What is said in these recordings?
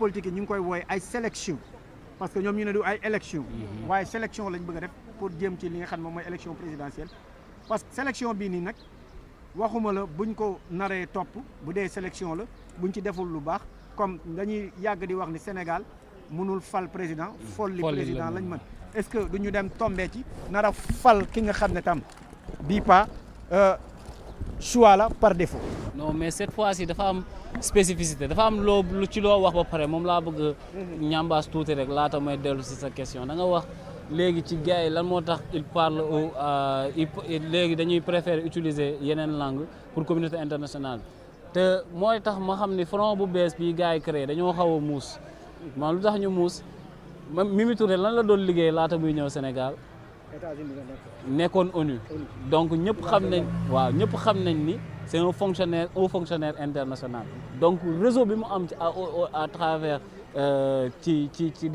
politique yi ñu ngi koy wooye ay sélection parce que ñoom ñu ne du ay élection waaye sélection lañ bëgg a def pour jéem ci li nga xam ne moom mooy élection présidentielle parce que sélection bii nii nag waxuma la buñ ko naree topp bu dee sélection la buñ ci deful lu baax comme dañuy yàgg di wax ni Sénégal mënul fal président folli président lañ mën est-ce que du ñu dem tombé ci nar a fal ki nga xam ne tam bii pas choix la par défaut. non mais cette fois-ci dafa am spécificité dafa am loo lu ci loo wax ba pare moom laa bëgg ñambaas tuuti rek laata may dellu si sa question da nga wax léegi ci gars yi lan moo tax il parle léegi dañuy préférer utiliser yeneen langue pour communauté internationale te mooy tax ma xam ni front bu bees bi gars yi créé dañoo xaw a muus man lu tax ñu muus Mimi Touré lan la doon liggéey laata muy ñëw Sénégal nekkoon ONU donc ñëpp xam nañ waaw ñëpp xam nañ ni c'est un fonctionnaire international donc réseau bi mu am ci à travers ci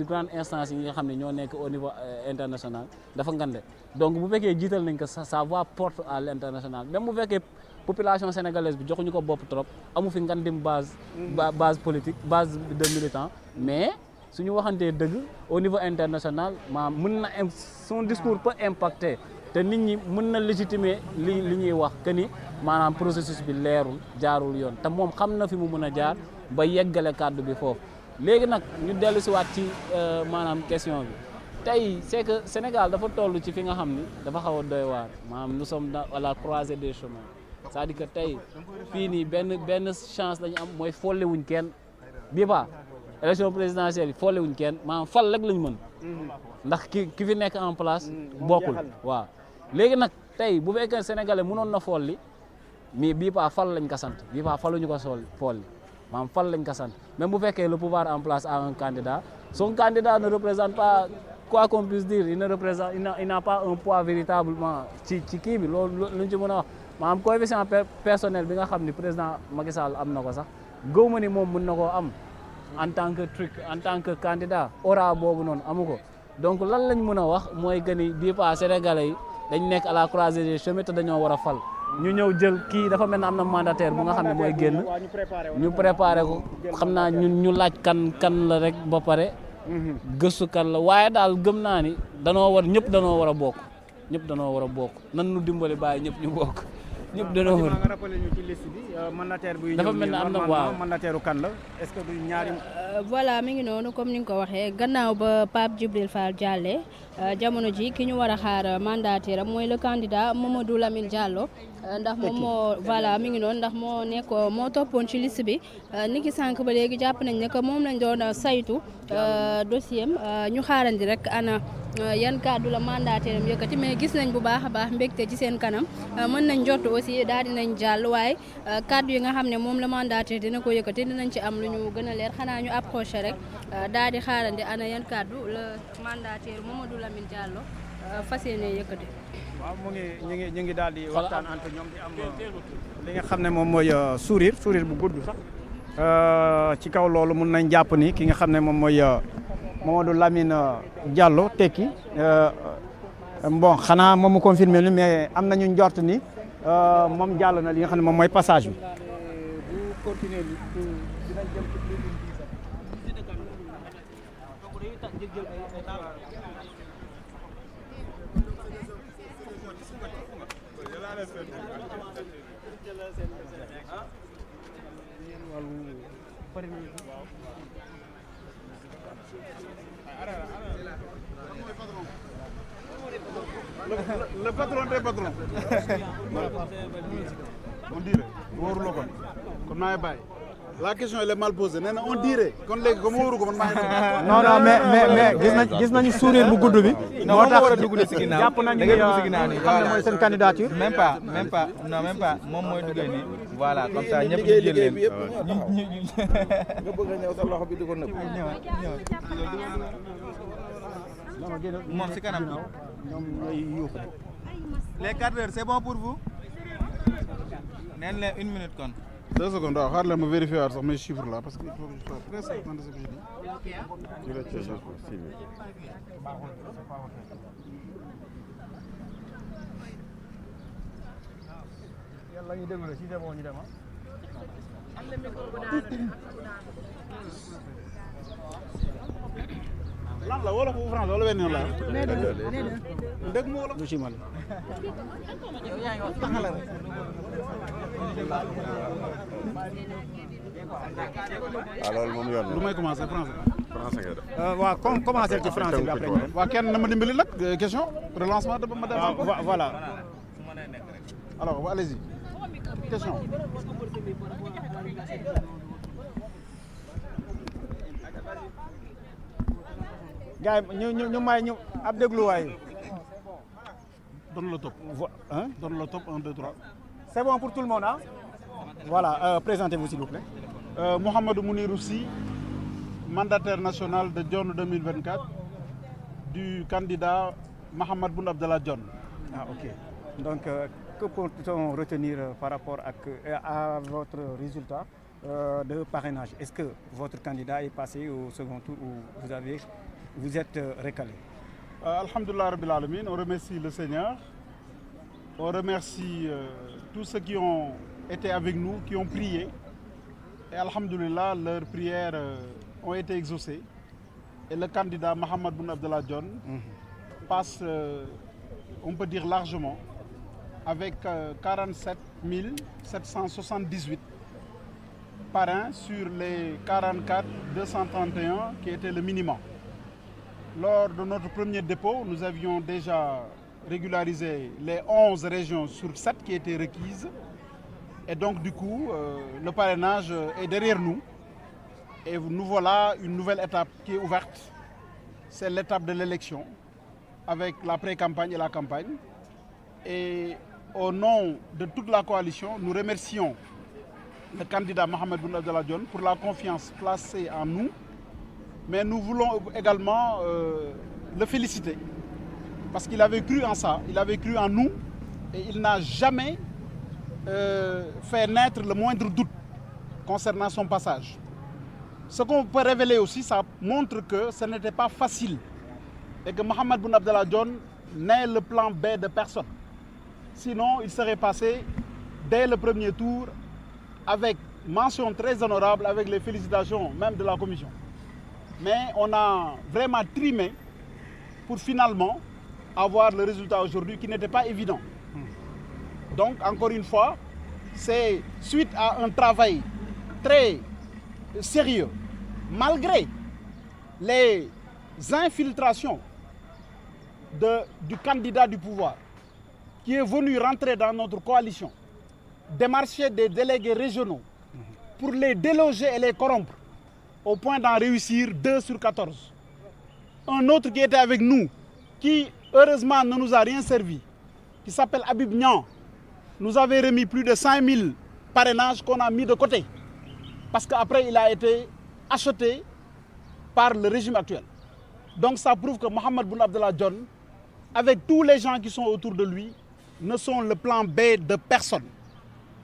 grandes instances yi nga xam ne ñoo nekk au niveau international dafa ngande donc bu fekkee jiital nañ ko sa voix porte à l'international même bu fekkee population sénégalaise bi joxuñu ko bopp trop amu fi ngandim base politique base de militants mais suñu waxantee dëgg au niveau international maanaam mën na son discours peut impacter te nit ñi mën na légitimer li ñuy wax que ni maanaam processus bi leerul jaarul yoon te moom xam na fi mu mën a jaar ba yeggale kàddu bi foofu léegi nag ñu dellu si waat ci maanaam question bi tey c'est que Sénégal dafa toll ci fi nga xam ni dafa xaw a doy waar maanaam nous sommes à la croisée des chemins c'est-à-dire que tey fii nii benn chance lañu am mooy follewuñ kenn bii ba élection présidentielle yi follewuñ kenn maanaam fal rek lañ mën ndax ki fi nekk en place bokkul waaw léegi nag tey bu fekkee sénégalais mënoon na folli mais bii pas fal lañ ko sant bii pas faluñu ko folli maanaam fal lañ ko sant même bu fekkee le pouvoir en place a un candidat son candidat ne représente pas quoi qu'on puisse dire il n'a pas un poids véritablement ci kii bi loolu luñ ci mën a wax maanaam coefficient personnel bi nga xam ni président Macky Sall am na ko sax gëw ma ni moom mën na koo am en tant que candidat aura boobu noonu amu ko donc lan lañ mën a wax mooy que ni bii pas sénégalais yi dañ nekk à la croisée des chemins te dañoo war a fal ñu ñëw jël kii dafa mel ne am na mandataire bu nga xam ne mooy génn ñu préparé ko xam naa ñu laaj kan la rek ba pare gëstu kan la waaye daal gëm naa ni ñëpp danoo war a bokk nan nu dimbali bàyyi ñëpp ñu bokk ñëpp danoo war nga rappelé ñu ci liste bi mandataire buy dafa mel ne am na waaw mandataire kan la est-ce que du ñaari voilà mi ngi noonu comme ni nga ko waxee gannaaw ba Pape Djibril Fall jàllee jamono ji ki ñu war a xaar mandataire am mooy le candidat Mamadou Lamine Diallo ndax moom mi ngi noonu ndax moo toppoon ci liste bi niki sànq ba léegi jàpp nañ ne que moom lañ doon saytu dossier am ñu xaarandi rek ana yan kàddu la mandataire am yëkkati mais gis nañ bu baax a baax mbégte ci seen kanam mën nañ jot aussi daal dinañ jàll waaye kàddu yi nga xam ne moom la mandataire dina ko yëkkati dinañ ci am lu ñu gën a leer xanaa ñu approché rek daal di xaarandi ana yan kàddu la mandataire Mamadou Lamine Diallo fas yéene yëkkati. waaw ñu ngi daal di waxtaan entre ñoom di am li nga xam ne moom mooy sourire bu gudd sax ci kaw loolu mun nañ jàpp ni ki nga xam ne moom mooy Mamadou Lamine Diallo tekki bon xanaa moom mu confirmé ni mais am nañu njort ni moom jàll na li nga xam ne moom mooy passage bi. bu continuer li dinañ dem ci plus le patron des patrons. On dirait wóoruloo kon maa ngi bàyyi la question elle est mal posée nee na on dirait kon léegi comme wóoru ko man maa ngi non mais gis nañu sourire bu gudd bi. moo tax jàpp nañu ni xam ne mooy seen candidature. même pas moom mooy duggee nii voilà comme ça ñëpp ñu jël leen nga bëgg a ñëw sa loxo bi di ko nëb. moom si kanam ñoom ñooy yuuxu. les 4 heures c'est bon pour vous. neen leen 1 minute kon. 2 secondes waaw xaar leen ma vérifier waat sax mes chiffres là parce que il faut que je sois très certain de ce que je dis. yàlla ñu déglu si c'est bon ñu dem lan la wolof ou français wala benn yoon la dégg mu wolof du ci man. loolu moom yoon lu may commencer français. français nga def. waaw commencer ci français bi après ñu dem. waa kenn na ma dimbali nag question relancement de ma dem. Voilà. Alors allez-y question. gars yi ñu may ñu ab dégluwaay. Donne le top. Hein? Donne le top 1, 2, 3. C'est bon pour tout le monde, hein? Voilà, présentez-vous s'il vous plaît. Mohamed Mouniroussi, mandataire national de John 2024, du candidat Mohamed Boun Abdallah John. Ah, ok. Donc, que peut-on retenir par rapport à votre résultat de parrainage? Est-ce que votre candidat est passé au second tour ou vous êtes recalé? Alhamdulillah Rabbil Alamin, on remercie le Seigneur, on remercie tous ceux qui ont été avec nous, qui ont prié. Et Alhamdulillah, leurs prières ont été exaucées. Et le candidat Mohamed Boun Abdallah John passe, on peut dire largement, avec 47 778 parrains sur les 44 231 qui étaient le minimum. Lors de notre premier dépôt, nous avions déjà régularisé les 11 régions sur 7 qui étaient requises. Et donc du coup, le parrainage est derrière nous. Et nous voilà une nouvelle étape qui est ouverte. C'est l'étape de l'élection, avec la pré-campagne et la campagne. Et au nom de toute la coalition, nous remercions le candidat Mohamed Boun Abdallah John pour la confiance placée en nous. Mais nous voulons également le féliciter parce qu'il avait cru en ça, il avait cru en nous et il n'a jamais fait naître le moindre doute concernant son passage. Ce qu'on peut révéler aussi, ça montre que ce n'était pas facile et que Mohamed Boun Abdallah John n'est le plan B de personne. Sinon, il serait passé dès le premier tour avec mention très honorable, avec les félicitations même de la commission. Mais on a vraiment trimé pour finalement avoir le résultat aujourd'hui qui n'était pas évident. Donc, encore une fois, c'est suite à un travail très sérieux, malgré les infiltrations du candidat du pouvoir qui est venu rentrer dans notre coalition, démarcher des délégués régionaux pour les déloger et les corrompre, au point d'en réussir 2 sur 14. Un autre qui était avec nous, qui heureusement ne nous a rien servi, qui s'appelle Habib Nian, nous avait remis plus de 5000 parrainages qu'on a mis de côté. Parce qu'après, il a été acheté par le régime actuel. Donc ça prouve que Mohamed Boun Abdallah John, avec tous les gens qui sont autour de lui, ne sont le plan B de personne.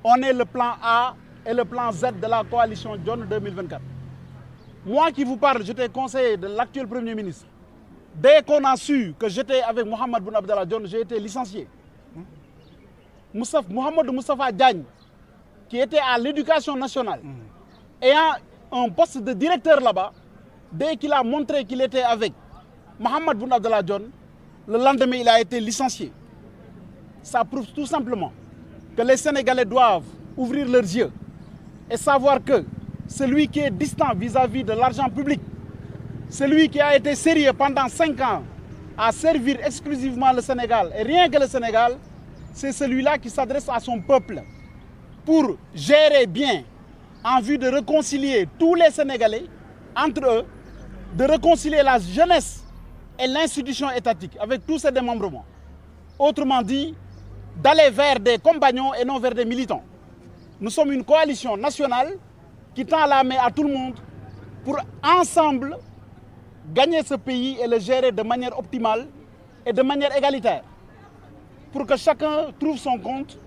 On est le plan A et le plan Z de la coalition John 2024. Moi qui vous parle, j'étais conseiller de l'actuel Premier ministre. Dès qu'on a su que j'étais avec Mohamed Boun Abdallah John, j'ai été licencié. Mohamed Moustapha Diagne, qui était à l'éducation nationale, ayant un poste de directeur là-bas, dès qu'il a montré qu'il était avec Mohamed Boun Abdallah John, le lendemain, il a été licencié. Ça prouve tout simplement que les Sénégalais doivent ouvrir leurs yeux et savoir que celui qui est distant vis-à-vis de l'argent public, celui qui a été sérieux pendant 5 ans à servir exclusivement le Sénégal, et rien que le Sénégal, c'est celui-là qui s'adresse à son peuple pour gérer bien, en vue de réconcilier tous les Sénégalais entre eux, de réconcilier la jeunesse et l'institution étatique avec tous ses démembrements. Autrement dit, d'aller vers des compagnons et non vers des militants. Nous sommes une coalition nationale qui tend la main à tout le monde pour ensemble gagner ce pays et le gérer de manière optimale et de manière égalitaire, pour que chacun trouve son compte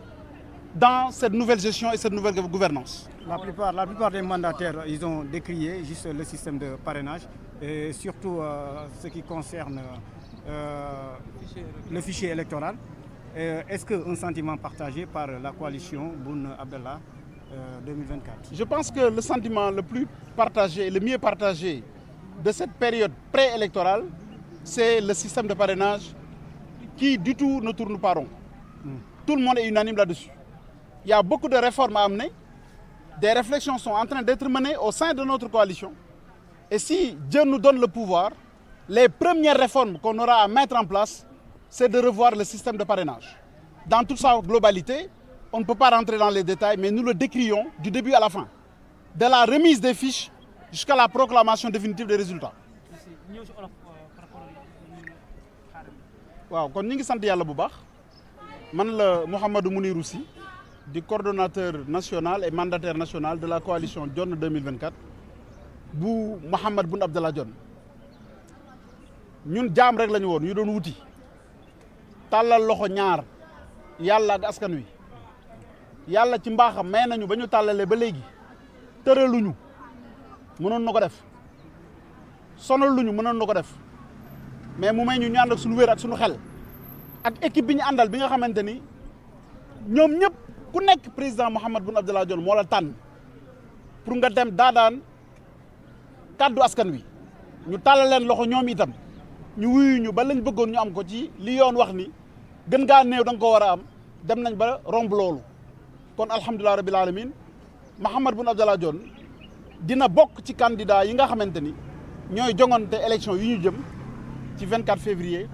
dans cette nouvelle gestion et cette nouvelle gouvernance. La plupart des mandataires, ils ont décrié juste le système de parrainage et surtout ce qui concerne le fichier électoral. Est-ce qu'un sentiment partagé par la coalition Boun Abdallah 2024? Je pense que le sentiment le plus partagé, le mieux partagé de cette période préélectorale, c'est le système de parrainage qui du tout ne tourne pas rond. Tout le monde est unanime là-dessus. Il y a beaucoup de réformes à amener. Des réflexions sont en train d'être menées au sein de notre coalition. Et si Dieu nous donne le pouvoir, les premières réformes qu'on aura à mettre en place, c'est de revoir le système de parrainage. Dans toute sa globalité, on ne peut pas rentrer dans les détails, mais nous le décrions du début à la fin. De la remise des fiches jusqu'à la proclamation définitive des résultats. waaw kon ñu ngi sant yàlla bu baax man la Mouhamadou Mounirou Sy di coordonnateur national et mandataire national de la coalition Dionne 2024 bu Mahammed Boun Abdallah Dionne ñun jaam rek la ñu woon ñu doon wuti tàllal loxo ñaar yàlla ak askan wi yàlla ci mbaaxam may nañu ba ñu tàllalee ba léegi tëraluñu mënoon na ko def sonaluñu mënoon na ko def mais mu may ñu ànd ak suñu wér ak suñu xel ak équipe bi ñu àndal bi nga xamante ni ñoom ñëpp ku nekk président Mahammed Boun Abdallah Dionne moo la tànn pour nga dem daadaan kàddu askan wi ñu tàllal leen loxo ñoom itam ñu wuyu ñu ba lañ bëggoon ñu am ko ci li yoon wax ni gën ngaa néew da nga ko war a am dem nañ ba romb loolu kon alhamdulilah rabbil alamin Mahammed Boun Abdallah Dionne dina bokk ci candidat yi nga xamante ni ñooy jongante élection yi ñu jëm ci 24 février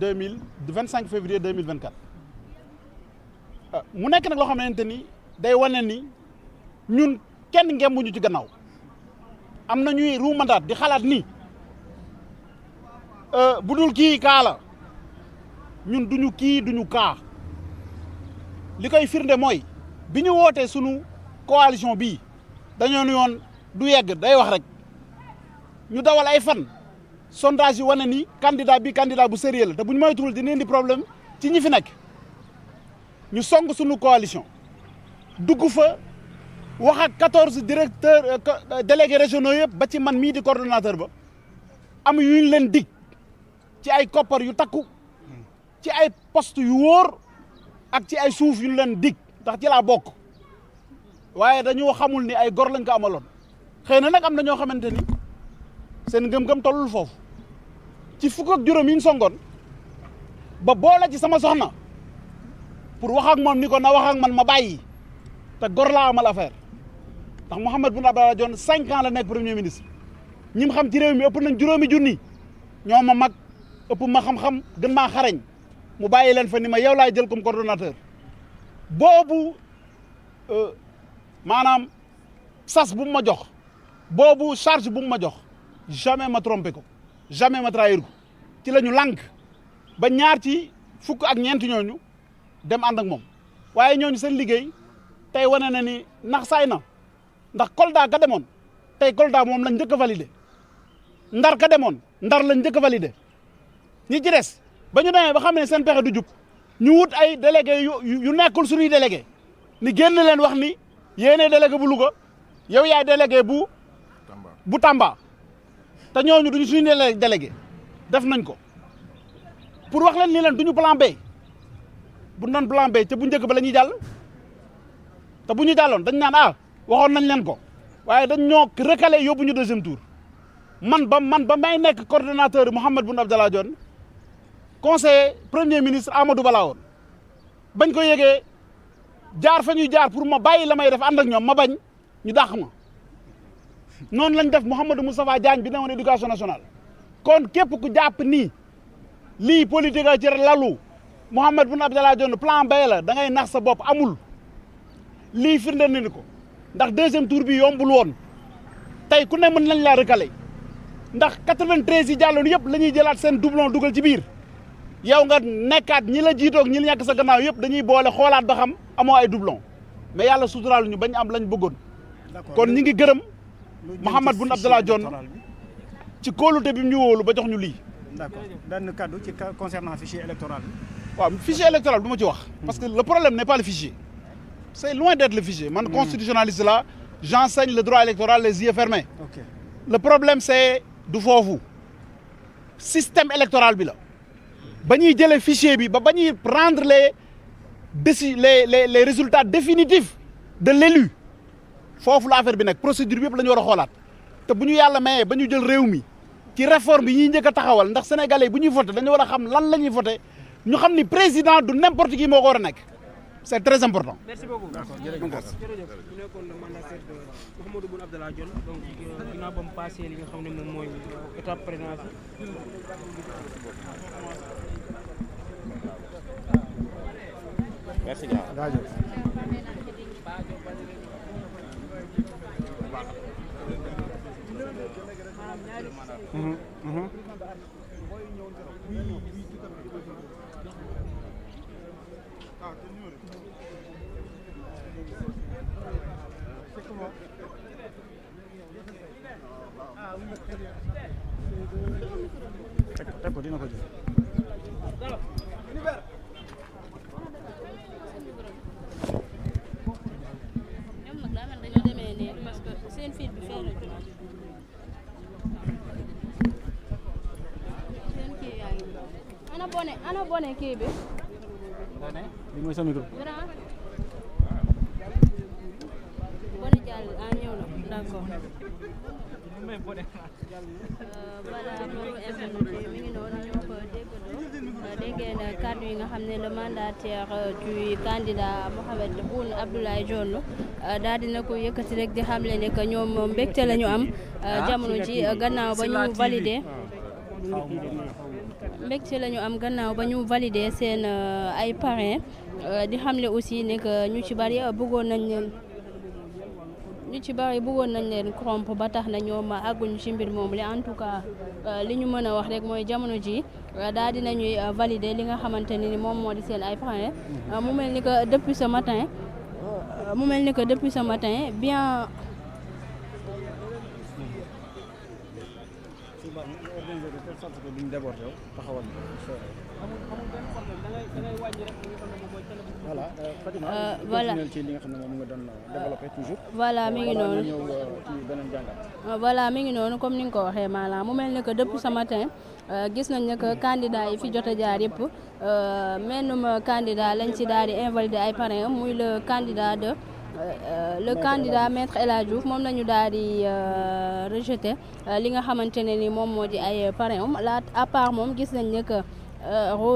25 février 2024 mu nekk nag loo xamante ni day wane ni ñun kenn ngembuñu ci gannaaw am na ñuy ruumandaat di xalaat ni bu dul kii kaa la ñun duñu kii duñu kaa li koy firnde mooy bi ñu wootee sunu coalition bii dañoo ni woon du yegg day wax rek ñu dawal ay fan sondage yi wane ni candidat bi candidat bu sérieux la te bu ñu moytuwul dina indi problème ci ñi fi nekk ñu song sunu coalition dugg fa wax ak 14 directeurs délégués régionaux yëpp ba ci man mii di coordonnateur ba am yu ñu leen dig ci ay koppar yu takku ci ay poste yu wóor ak ci ay suuf yu ñu leen dig ndax ci laa bokk waaye dañoo xamul ni ay gor lañ ko amaloon xëy na nag am na ñoo xamante ni seen ngëm-ngëm tollul foofu ci fukk ak juróom yi ñu songoon ba boole ci sama soxna pour wax ak moom ni ko na wax ak man ma bàyyi te gor laa amal affaire ndax Mahammed Boun Abdallah Dionne 5 ans la nekk premier ministre ñi mu xam ci réew mi ëpp nañ juróomi junni ñoo ma mag ëpp ma xam-xam gën maa xarañ mu bàyyi leen fa ni ma yow laay jël comme coordonnateur boobu maanaam sas bu mu ma jox boobu charge bu mu ma jox jamais ma trompé ko jamais ma trahir ko ci la ñu lànk ba ñaar ci fukk ak ñeenti ñooñu dem ànd ak moom waaye ñooñu seen liggéey tey wane na ni nax saay na ndax Kolda ka demoon tey Kolda moom lañ njëkk a validé Ndar ka demoon Ndar lañ njëkk a validé ñi ci des ba ñu demee ba xam ne seen pexe du jub ñu wut ay délégué yu nekkul suñuy délégué ni génn leen wax ni yéene délégué bu Louga yow yaay délégué bu Tamba te ñooñu duñu suñu délégué def nañ ko pour wax leen ni leen duñu plan B bu doon plan B te bu njëkk ba la ñuy jàll te bu ñu jàlloon dañ naan waxoon nañ leen ko waaye dañ ñoo recalé yóbbu ñu deuxième tour man ba may nekk coordonnateur Mahammed Boun Abdallah Dionne conseiller premier ministre Amadou Ba laa woon bañ ko yëgee jaar fa ñuy jaar pour ma bàyyi la may def ànd ak ñoom ma bañ ñu dàq ma noonu lañ def Mouhamadou Moustapha Diagne bi ne woon éducation nationale kon képp ku jàpp nii lii politique a ci lalu Mahammed Boun Abdallah Dionne plan B la da ngay nax sa bopp amul lii firndeel na ni ko ndax deuxième tour bi yombul woon tey ku ne mën nañ laa recalé ndax 93 yi jàlloon yëpp la ñuy jëlaat seen doublon dugal ci biir yow nga nekkaat ñi la jiitoog ñi la ñàkk sa gannaaw yëpp dañuy boole xoolaat ba xam amoo ay doublon mais yàlla suturaal ñu bañ am lañ bëggoon kon ñi ngi gërëm Mahammed Boun Abdallah Dionne ci kóolute bi mu ñu wóolu ba jox ñu lii. d'accord benn kaddu ci concernant fichier électoral bi. waaw fichier électoral du ma ci wax. parce que le problème n'est pas le fichier. c'est loin d'être le fichier. man constitutionnaliste là j'enseigne le droit électoral les yeux fermés. ok le problème c'est du foofu système électoral bi la. ba ñuy jëlee fichier bi ba ñuy rendre les résultats définitifs de l'élu foofu la affaire bi nekk procédure bi yëpp la ñu war a xoolaat te bu ñu yàlla mayee ba ñu jël réew mi ci réforme yi ñuy njëkk a taxawal ndax sénégalais bu ñuy voté dañu war a xam lan la ñuy voté ñu xam ni président du n'importe qui moo ko war a nekk c'est très important. merci beaucoup. jërëjëf mu nekkoon mandataire de Mouhamadou Boun Abdallah Dionne donc ginnaaw ba mu passé li nga xam ne moom mooy étape présidentielle. merci bien. teg ko dina ko jël. ñoom nag daa mel dañoo demee nii parce que seen fiit bi fee la jóg seen kii yaa ngi ana bone kii bi li mooy sa micro. grand bone jàll ñëw na d'accord voilà loolu internet mi ngi noonu ñoo ko déggandoo dégg ngeen kàddu yi nga xam ne le mandataire du candidat Mohamed Boun Abdallah Dionne daal dina ko yëkkati rek di xamle ne que ñoom mbégte la ñu am jamono ji gannaaw ba ñu validé mbégte la ñu am gannaaw ba ñu validé seen ay parrain di xamle aussi ne que ñu ci bari bëggoon nañ leen corrompre ba tax na ñoom àgguñu ci mbir moom li en tout cas li ñu mën a wax rek mooy jamono ji daal dinañuy valider li nga xamante ni moom moo di seen ay parrain mu mel ni que depuis ce matin bien voilà ci li nga xam ne moom nga doon développé toujours. voilà mi ngi noonu ñëw ci beneen jàngat. voilà mi ngi noonu comme ni nga ko waxee maanaam mu mel ni que depuis ce matin gis nañ ne que candidat yi fi jot a jaar yëpp mennum candidat lañ ci daal di invalider ay parrain muy le candidat maître El Hadji Diouf moom lañu daal di rejeté li nga xamante ne ni moom moo di ay parrain la à part moom gis nañ ne que Rose